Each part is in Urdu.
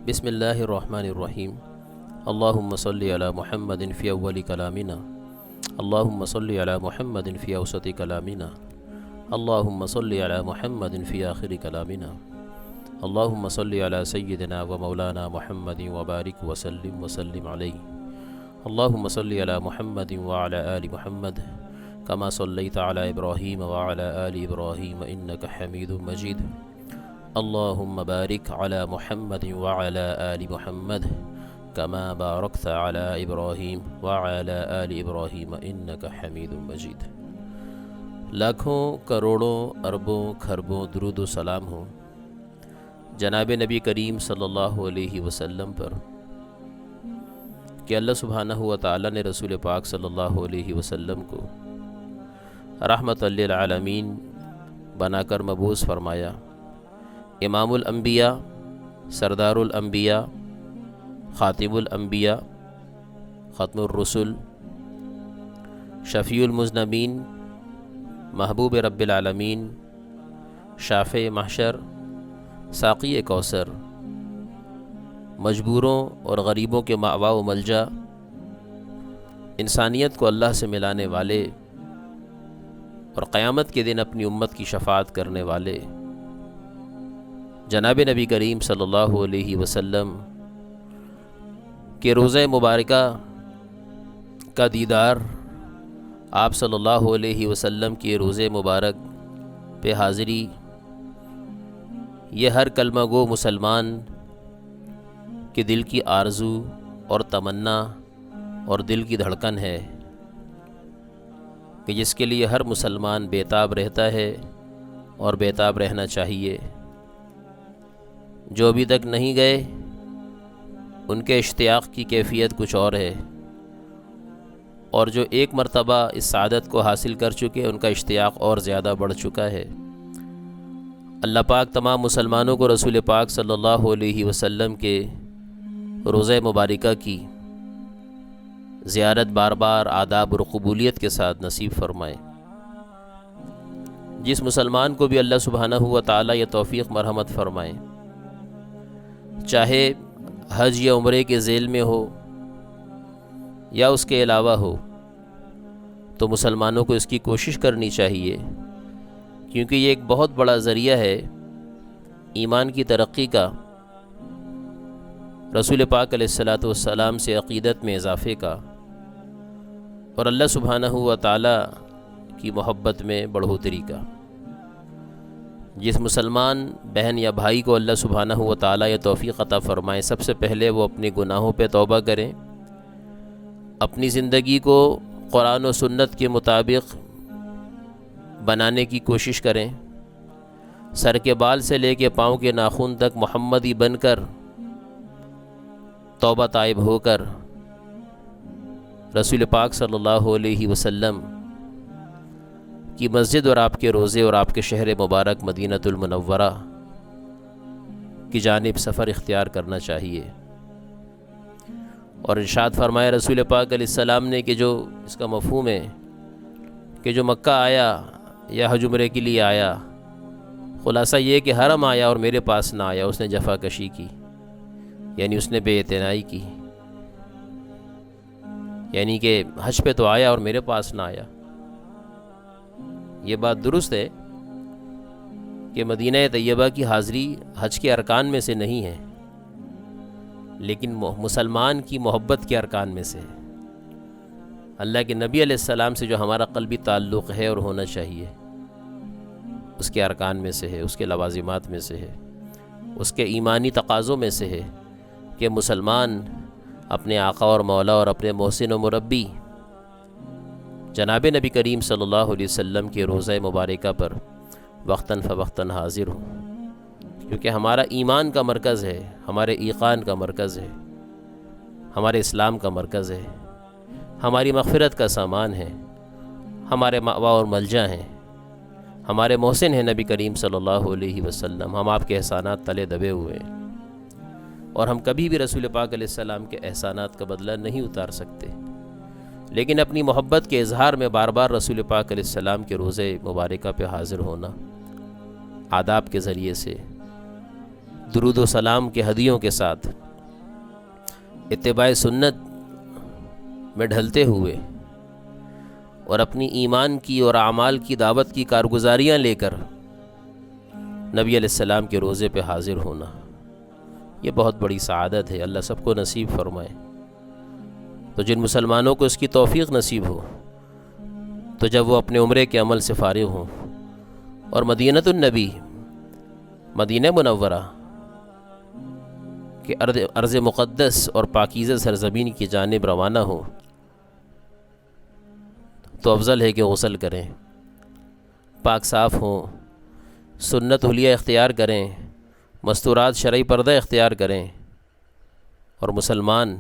بسم اللہ الرحمن الرحیم۔ اللہم صلی علی محمد فی اول کلامنا، اللہم صلی علی محمد فی اوسط کلامنا، اللہم صلی علی محمد فی آخر کلامنا، اللہم صلی علی سیدنا و مولانا محمد وبارک وسلم علیہ، اللہم صلی علی محمد وعلی آل محمد کما صلیت علی ابراہیم وعلی آل ابراہیم انک حمید مجید، اللہم بارک علی محمد وعلی آل محمد کما بارکت علی ابراہیم وعلی آل ابراہیم انک حمید مجید۔ لاکھوں کروڑوں اربوں کھربوں درود و سلام ہوں جناب نبی کریم صلی اللہ علیہ وسلم پر کہ اللہ سبحانہ و تعالی نے رسول پاک صلی اللہ علیہ وسلم کو رحمت للعالمین بنا کر مبعوث فرمایا، امام الانبیاء، سردار الانبیاء، خاتم الانبیاء، ختم الرسل، شفیع المذنبین، محبوب رب العالمین، شافع محشر، ساقی کوثر، مجبوروں اور غریبوں کے مأویٰ و ملجا، انسانیت کو اللہ سے ملانے والے اور قیامت کے دن اپنی امت کی شفاعت کرنے والے جناب نبی کریم صلی اللہ علیہ وسلم کے روضہ مبارکہ کا دیدار، آپ صلی اللہ علیہ وسلم کے روضہ مبارک پہ حاضری، یہ ہر کلمہ گو مسلمان کے دل کی آرزو اور تمنا اور دل کی دھڑکن ہے کہ جس کے لیے ہر مسلمان بیتاب رہتا ہے اور بیتاب رہنا چاہیے۔ جو ابھی تک نہیں گئے ان کے اشتیاق کی کیفیت کچھ اور ہے، اور جو ایک مرتبہ اس سعادت کو حاصل کر چکے ان کا اشتیاق اور زیادہ بڑھ چکا ہے۔ اللہ پاک تمام مسلمانوں کو رسول پاک صلی اللہ علیہ وسلم کے روضہ مبارکہ کی زیارت بار بار آداب اور قبولیت کے ساتھ نصیب فرمائے۔ جس مسلمان کو بھی اللہ سبحانہ و تعالی یہ توفیق مرحمت فرمائے، چاہے حج یا عمرے کے ذیل میں ہو یا اس کے علاوہ ہو، تو مسلمانوں کو اس کی کوشش کرنی چاہیے، کیونکہ یہ ایک بہت بڑا ذریعہ ہے ایمان کی ترقی کا، رسول پاک علیہ الصلاۃ والسلام سے عقیدت میں اضافے کا، اور اللہ سبحانہ و تعالی کی محبت میں بڑھوتری کا۔ جس مسلمان بہن یا بھائی کو اللہ سبحانہ و تعالی یہ توفیق عطا فرمائے، سب سے پہلے وہ اپنے گناہوں پہ توبہ کریں، اپنی زندگی کو قرآن و سنت کے مطابق بنانے کی کوشش کریں، سر کے بال سے لے کے پاؤں کے ناخن تک محمدی بن کر توبہ طائب ہو کر رسول پاک صلی اللہ علیہ وسلم کی مسجد اور آپ کے روضے اور آپ کے شہر مبارک مدینۃ المنورہ کی جانب سفر اختیار کرنا چاہیے۔ اور ارشاد فرمایا رسول پاک علیہ السلام نے کہ جو اس کا مفہوم ہے کہ جو مکہ آیا یا حج عمرے کے لیے آیا، خلاصہ یہ کہ حرم آیا اور میرے پاس نہ آیا، اس نے جفا کشی کی، یعنی اس نے بے اعتنائی کی، یعنی کہ حج پہ تو آیا اور میرے پاس نہ آیا۔ یہ بات درست ہے کہ مدینہ طیبہ کی حاضری حج کے ارکان میں سے نہیں ہے، لیکن مسلمان کی محبت کے ارکان میں سے ہے۔ اللہ کے نبی علیہ السلام سے جو ہمارا قلبی تعلق ہے اور ہونا چاہیے، اس کے ارکان میں سے ہے، اس کے لوازمات میں سے ہے، اس کے ایمانی تقاضوں میں سے ہے کہ مسلمان اپنے آقا اور مولا اور اپنے محسن و مربی جناب نبی کریم صلی اللہ علیہ وسلم کے روضہ مبارکہ پر وقتاً فوقتاً حاضر ہوں، کیونکہ ہمارا ایمان کا مرکز ہے، ہمارے ایقان کا مرکز ہے، ہمارے اسلام کا مرکز ہے، ہماری مغفرت کا سامان ہے، ہمارے مأویٰ اور ملجا ہیں، ہمارے محسن ہیں نبی کریم صلی اللہ علیہ وسلم۔ ہم آپ کے احسانات تلے دبے ہوئے ہیں، اور ہم کبھی بھی رسول پاک علیہ السلام کے احسانات کا بدلہ نہیں اتار سکتے، لیکن اپنی محبت کے اظہار میں بار بار رسول پاک علیہ السلام کے روضہ مبارکہ پہ حاضر ہونا، آداب کے ذریعے سے، درود و سلام کے ہدیوں کے ساتھ اتباع سنت میں ڈھلتے ہوئے اور اپنی ایمان کی اور اعمال کی دعوت کی کارگزاریاں لے کر نبی علیہ السلام کے روزے پہ حاضر ہونا، یہ بہت بڑی سعادت ہے، اللہ سب کو نصیب فرمائے۔ تو جن مسلمانوں کو اس کی توفیق نصیب ہو تو جب وہ اپنے عمرے کے عمل سے فارغ ہوں اور مدینۃ النبی، مدینہ منورہ کہ ارض مقدس اور پاکیزہ سرزمین کی جانب روانہ ہوں، تو افضل ہے کہ غسل کریں، پاک صاف ہوں، سنت حلیہ اختیار کریں، مستورات شرعی پردہ اختیار کریں، اور مسلمان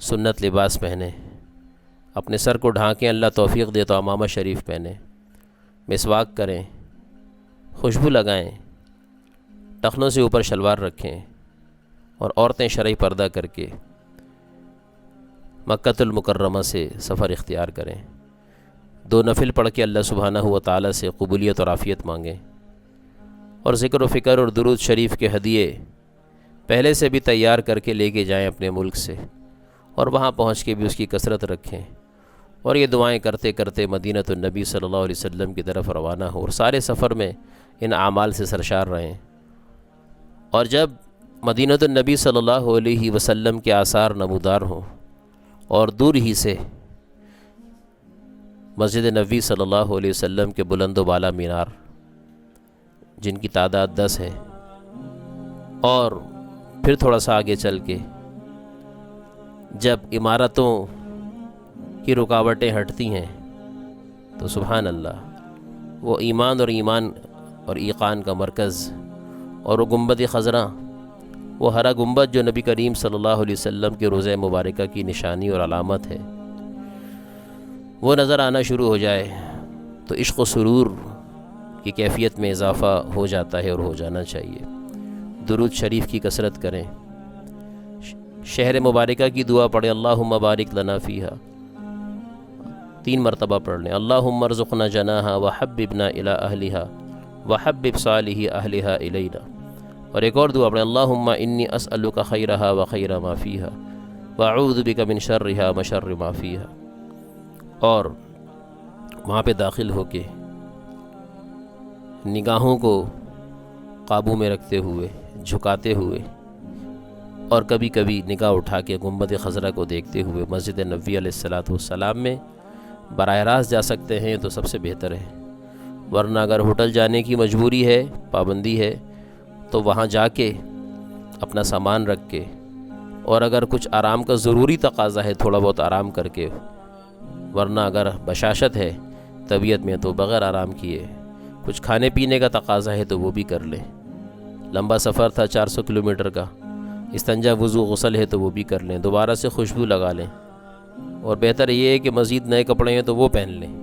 سنت لباس پہنیں، اپنے سر کو ڈھانکیں، اللہ توفیق دے تو عمامہ شریف پہنیں، مسواک کریں، خوشبو لگائیں، ٹخنوں سے اوپر شلوار رکھیں، اور عورتیں شرعی پردہ کر کے مکۃ المکرمہ سے سفر اختیار کریں، 2 نفل پڑھ کے اللہ سبحانہ و تعالیٰ سے قبولیت اور عافیت مانگیں، اور ذکر و فکر اور درود شریف کے ہدیے پہلے سے بھی تیار کر کے لے کے جائیں اپنے ملک سے، اور وہاں پہنچ کے بھی اس کی کثرت رکھیں، اور یہ دعائیں کرتے کرتے مدینۃ النبی صلی اللہ علیہ وسلم کی طرف روانہ ہو، اور سارے سفر میں ان اعمال سے سرشار رہیں۔ اور جب مدینۃ النبی صلی اللہ علیہ وسلم کے آثار نمودار ہوں اور دور ہی سے مسجد نبوی صلی اللہ علیہ وسلم کے بلند و بالا مینار جن کی تعداد 10 ہے، اور پھر تھوڑا سا آگے چل کے جب عمارتوں کی رکاوٹیں ہٹتی ہیں تو سبحان اللہ، وہ ایمان اور ایقان کا مرکز، اور وہ گنبد خضراء، وہ ہرا گنبد جو نبی کریم صلی اللہ علیہ وسلم کے روضہ مبارکہ کی نشانی اور علامت ہے، وہ نظر آنا شروع ہو جائے تو عشق و سرور کی کیفیت میں اضافہ ہو جاتا ہے، اور ہو جانا چاہیے۔ درود شریف کی کثرت کریں، شہر مبارکہ کی دعا پڑھیں، اللہم بارک لنا فیہا 3 مرتبہ پڑھ لیں، اللہم ارزقنا جناہا وحببنا الی اہلہا وحبب صالح اہلہا الینا، اور ایک اور دعا پڑھیں، اللہم انی اسألک خیرہا وخیر ما فیہا واعوذ بک من شرہا وشر ما فیہا۔ اور وہاں پہ داخل ہو کے نگاہوں کو قابو میں رکھتے ہوئے، جھکاتے ہوئے، اور کبھی کبھی نگاہ اٹھا کے گنبد خضراء کو دیکھتے ہوئے مسجد نبوی علیہ السلام میں براہ راست جا سکتے ہیں تو سب سے بہتر ہے، ورنہ اگر ہوٹل جانے کی مجبوری ہے، پابندی ہے، تو وہاں جا کے اپنا سامان رکھ کے، اور اگر کچھ آرام کا ضروری تقاضا ہے تھوڑا بہت آرام کر کے، ورنہ اگر بشاشت ہے طبیعت میں تو بغیر آرام کیے، کچھ کھانے پینے کا تقاضا ہے تو وہ بھی کر لیں، لمبا سفر تھا 400 کلومیٹر کا، استنجا وضو غسل ہے تو وہ بھی کر لیں، دوبارہ سے خوشبو لگا لیں، اور بہتر یہ ہے کہ مزید نئے کپڑے ہیں تو وہ پہن لیں،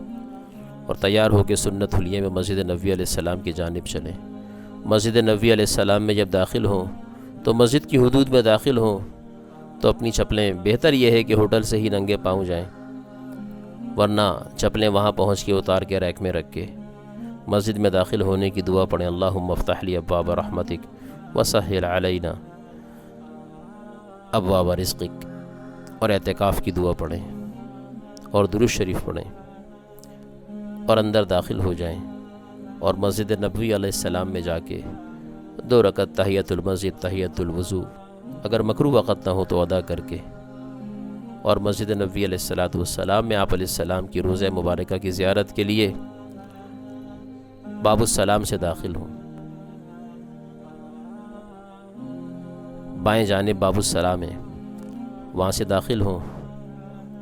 اور تیار ہو کے سنت حلیہ میں مسجد نبوی علیہ السلام کی جانب چلیں۔ مسجد نبوی علیہ السلام میں جب داخل ہوں تو مسجد کی حدود میں داخل ہوں تو اپنی چپلیں، بہتر یہ ہے کہ ہوٹل سے ہی ننگے پاؤں جائیں، ورنہ چپلیں وہاں پہنچ کے اتار کے ریک میں رکھ کے مسجد میں داخل ہونے کی دعا پڑھیں، اللہم افتح لی ابواب رحمتک وسہل علینا ابواب رزقک، اور اعتکاف کی دعا پڑھیں، اور درود شریف پڑھیں، اور اندر داخل ہو جائیں، اور مسجد نبوی علیہ السلام میں جا کے 2 رکعت تحیۃ المسجد، تحیۃ الوضو، اگر مکروہ وقت نہ ہو تو ادا کر کے، اور مسجد نبوی علیہ السلام میں آپ علیہ السلام کی روضہ مبارکہ کی زیارت کے لیے باب السلام سے داخل ہوں، بائیں جانب باب السلام ہے، وہاں سے داخل ہوں،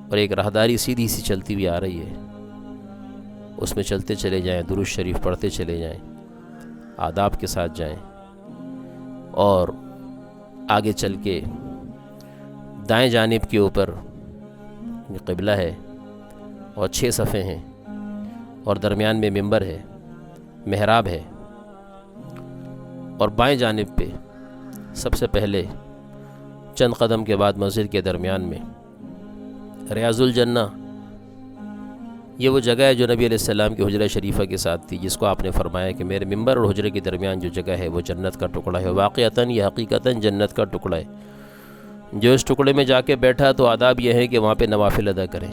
اور ایک راہداری سیدھی سی چلتی ہوئی آ رہی ہے، اس میں چلتے چلے جائیں، درود شریف پڑھتے چلے جائیں، آداب کے ساتھ جائیں، اور آگے چل کے دائیں جانب کے اوپر قبلہ ہے، اور 6 صفیں ہیں، اور درمیان میں ممبر ہے، محراب ہے، اور بائیں جانب پہ سب سے پہلے چند قدم کے بعد مسجد کے درمیان میں ریاض الجنہ یہ وہ جگہ ہے جو نبی علیہ السلام کی حجرہ شریفہ کے ساتھ تھی، جس کو آپ نے فرمایا کہ میرے ممبر اور حجرے کے درمیان جو جگہ ہے وہ جنت کا ٹکڑا ہے۔ واقعتاً یہ حقیقتاً جنت کا ٹکڑا ہے۔ جو اس ٹکڑے میں جا کے بیٹھا تو آداب یہ ہے کہ وہاں پہ نوافل ادا کریں،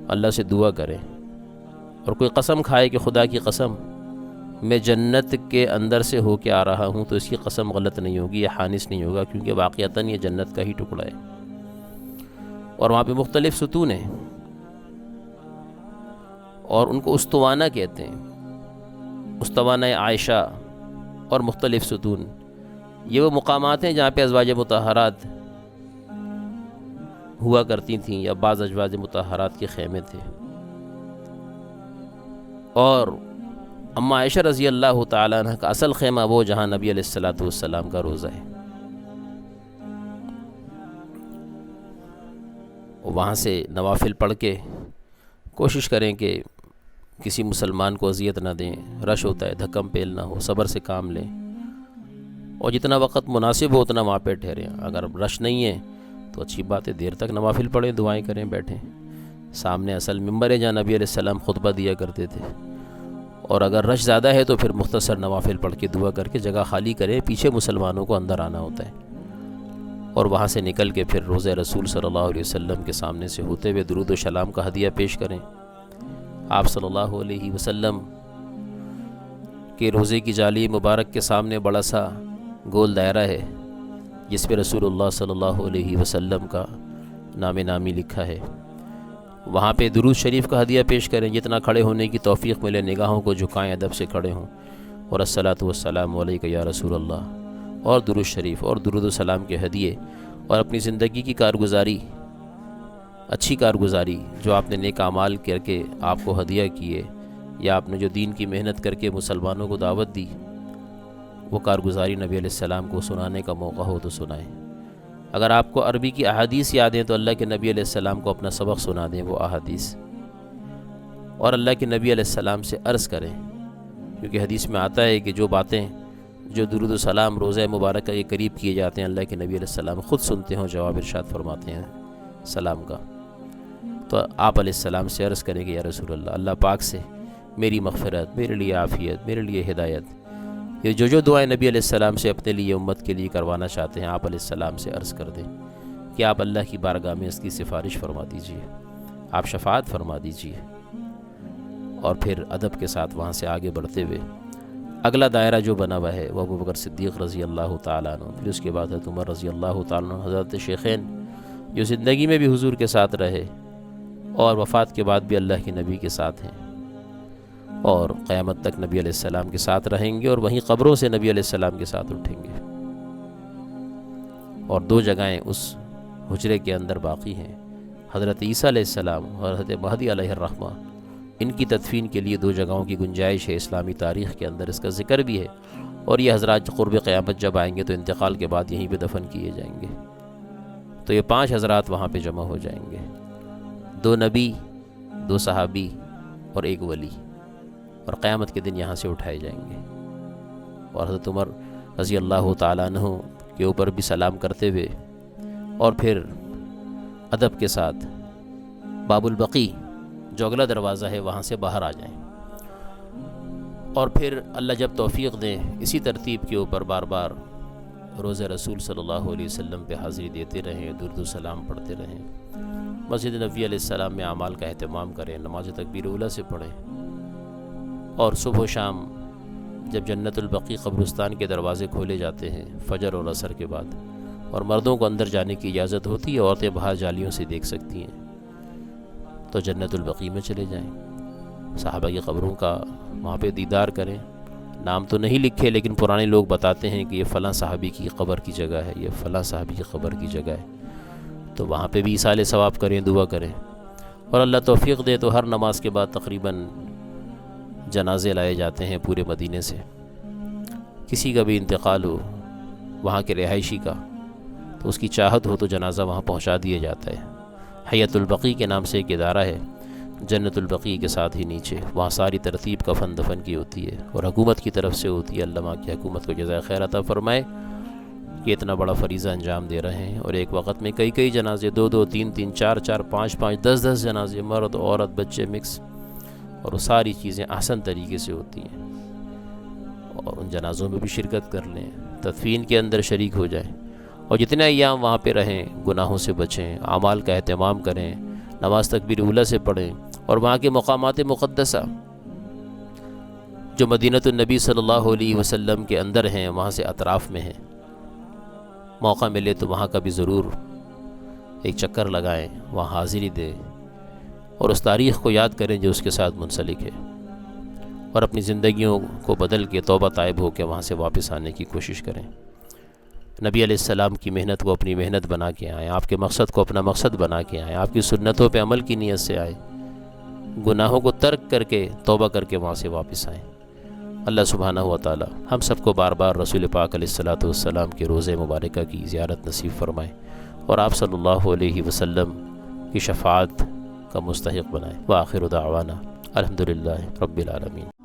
اللہ سے دعا کریں، اور کوئی قسم کھائے کہ خدا کی قسم میں جنت کے اندر سے ہو کے آ رہا ہوں، تو اس کی قسم غلط نہیں ہوگی، یہ حانث نہیں ہوگا، کیونکہ واقعتاً یہ جنت کا ہی ٹکڑا ہے۔ اور وہاں پہ مختلف ستون ہیں، اور ان کو استوانہ کہتے ہیں، استوانہ عائشہ اور مختلف ستون۔ یہ وہ مقامات ہیں جہاں پہ ازواج مطہرات ہوا کرتی تھیں، یا بعض ازواج مطہرات کے خیمے تھے۔ اور اما عائشہ رضی اللہ تعالیٰ عنہ کا اصل خیمہ وہ جہاں نبی علیہ الصلوۃ والسلام کا روضہ ہے، وہاں سے نوافل پڑھ کے کوشش کریں کہ کسی مسلمان کو اذیت نہ دیں، رش ہوتا ہے دھکم پیل نہ ہو، صبر سے کام لیں، اور جتنا وقت مناسب ہو اتنا وہاں پہ ٹھہریں۔ اگر رش نہیں ہے تو اچھی بات ہے، دیر تک نوافل پڑھیں، دعائیں کریں، بیٹھیں۔ سامنے اصل ممبر ہے جہاں نبی علیہ السلام خطبہ دیا کرتے تھے، اور اگر رش زیادہ ہے تو پھر مختصر نوافل پڑھ کے دعا کر کے جگہ خالی کریں، پیچھے مسلمانوں کو اندر آنا ہوتا ہے، اور وہاں سے نکل کے پھر روضہ رسول صلی اللہ علیہ وسلم کے سامنے سے ہوتے ہوئے درود و سلام کا ہدیہ پیش کریں۔ آپ صلی اللہ علیہ وسلم کے روضے کی جالی مبارک کے سامنے بڑا سا گول دائرہ ہے، جس پہ رسول اللہ صلی اللہ علیہ وسلم کا نام نامی لکھا ہے۔ وہاں پہ درود شریف کا ہدیہ پیش کریں، جتنا کھڑے ہونے کی توفیق ملے، نگاہوں کو جھکائیں، ادب سے کھڑے ہوں، اور الصلاۃ والسلام علیک یا رسول اللہ، اور درود شریف اور درود و سلام کے ہدیے، اور اپنی زندگی کی کارگزاری، اچھی کارگزاری جو آپ نے نیک اعمال کر کے آپ کو ہدیہ کیے، یا آپ نے جو دین کی محنت کر کے مسلمانوں کو دعوت دی، وہ کارگزاری نبی علیہ السلام کو سنانے کا موقع ہو تو سنائیں۔ اگر آپ کو عربی کی احادیث یاد ہیں تو اللہ کے نبی علیہ السلام کو اپنا سبق سنا دیں وہ احادیث، اور اللہ کے نبی علیہ السلام سے عرض کریں، کیونکہ حدیث میں آتا ہے کہ جو باتیں، جو درود و سلام روضہ مبارکہ کے قریب کیے جاتے ہیں، اللہ کے نبی علیہ السلام خود سنتے ہیں، جواب ارشاد فرماتے ہیں سلام کا۔ تو آپ علیہ السلام سے عرض کریں کہ یا رسول اللہ، اللہ پاک سے میری مغفرت، میرے لیے عافیت، میرے لیے ہدایت، یہ جو دعائیں نبی علیہ السلام سے اپنے لیے امت کے لیے کروانا چاہتے ہیں، آپ علیہ السلام سے عرض کر دیں کہ آپ اللہ کی بارگاہ میں اس کی سفارش فرما دیجئے، آپ شفاعت فرما دیجئے۔ اور پھر ادب کے ساتھ وہاں سے آگے بڑھتے ہوئے اگلا دائرہ جو بنا ہوا ہے وہ ابوبکر صدیق رضی اللہ تعالیٰ عنہ، پھر اس کے بعد حضرت عمر رضی اللہ تعالیٰ عنہ، حضرت شیخین جو زندگی میں بھی حضور کے ساتھ رہے اور وفات کے بعد بھی اللہ کے نبی کے ساتھ ہیں، اور قیامت تک نبی علیہ السلام کے ساتھ رہیں گے، اور وہیں قبروں سے نبی علیہ السلام کے ساتھ اٹھیں گے۔ اور دو جگہیں اس حجرے کے اندر باقی ہیں، حضرت عیسیٰ علیہ السلام اور حضرت مہدی علیہ الرحمہ، ان کی تدفین کے لیے دو جگہوں کی گنجائش ہے اسلامی تاریخ کے اندر، اس کا ذکر بھی ہے، اور یہ حضرات قرب قیامت جب آئیں گے تو انتقال کے بعد یہیں پہ دفن کیے جائیں گے۔ تو یہ 5 حضرات وہاں پہ جمع ہو جائیں گے، 2 نبی، 2 صحابی اور 1 ولی، اور قیامت کے دن یہاں سے اٹھائے جائیں گے۔ اور حضرت عمر رضی اللہ تعالیٰ عنہ کے اوپر بھی سلام کرتے ہوئے، اور پھر ادب کے ساتھ باب البقیع جو اگلا دروازہ ہے وہاں سے باہر آ جائیں، اور پھر اللہ جب توفیق دیں اسی ترتیب کے اوپر بار بار روضہ رسول صلی اللہ علیہ وسلم پہ حاضری دیتے رہیں، درود و سلام پڑھتے رہیں، مسجد نبوی علیہ السلام میں اعمال کا اہتمام کریں، نماز تکبیر اولیٰ سے پڑھیں، اور صبح و شام جب جنت البقیع قبرستان کے دروازے کھولے جاتے ہیں فجر اور عصر کے بعد، اور مردوں کو اندر جانے کی اجازت ہوتی ہے، عورتیں باہر جالیوں سے دیکھ سکتی ہیں، تو جنت البقیع میں چلے جائیں، صحابہ کی قبروں کا وہاں پہ دیدار کریں۔ نام تو نہیں لکھے لیکن پرانے لوگ بتاتے ہیں کہ یہ فلاں صحابی کی قبر کی جگہ ہے، یہ فلاں صحابی کی قبر کی جگہ ہے، تو وہاں پہ بھی ایصال ثواب کریں، دعا کریں، اور اللہ توفیق دے تو ہر نماز کے بعد تقریباً جنازے لائے جاتے ہیں پورے مدینے سے۔ کسی کا بھی انتقال ہو وہاں کے رہائشی کا تو اس کی چاہت ہو تو جنازہ وہاں پہنچا دیا جاتا ہے۔ حیۃ البقیع کے نام سے ایک ادارہ ہے جنت البقیع کے ساتھ ہی نیچے، وہاں ساری ترتیب کفن دفن کی ہوتی ہے، اور حکومت کی طرف سے ہوتی ہے، اللہ وہاں کی حکومت کو جزائے خیر عطا فرمائے، یہ اتنا بڑا فریضہ انجام دے رہے ہیں، اور ایک وقت میں کئی جنازے، 2 3 4 5 10 جنازے، مرد عورت بچے مکس، اور وہ ساری چیزیں احسن طریقے سے ہوتی ہیں، اور ان جنازوں میں بھی شرکت کر لیں، تدفین کے اندر شریک ہو جائیں، اور جتنے ایام وہاں پہ رہیں گناہوں سے بچیں، اعمال کا اہتمام کریں، نماز تکبیر اولیٰ سے پڑھیں، اور وہاں کے مقامات مقدسہ جو مدینۃ النبی صلی اللہ علیہ وسلم کے اندر ہیں، وہاں سے اطراف میں ہیں، موقع ملے تو وہاں کا بھی ضرور ایک چکر لگائیں، وہاں حاضری دیں، اور اس تاریخ کو یاد کریں جو اس کے ساتھ منسلک ہے، اور اپنی زندگیوں کو بدل کے توبہ طائب ہو کے وہاں سے واپس آنے کی کوشش کریں۔ نبی علیہ السلام کی محنت کو اپنی محنت بنا کے آئیں، آپ کے مقصد کو اپنا مقصد بنا کے آئیں، آپ کی سنتوں پہ عمل کی نیت سے آئیں، گناہوں کو ترک کر کے توبہ کر کے وہاں سے واپس آئیں۔ اللہ سبحانہ و تعالی ہم سب کو بار بار رسول پاک علیہ الصلوۃ والسلام کے روضہ مبارکہ کی زیارت نصیب فرمائیں، اور آپ صلی اللہ علیہ وسلم کی شفاعت کا مستحق بنائیں۔ وآخر دعوانا الحمدللہ رب العالمین۔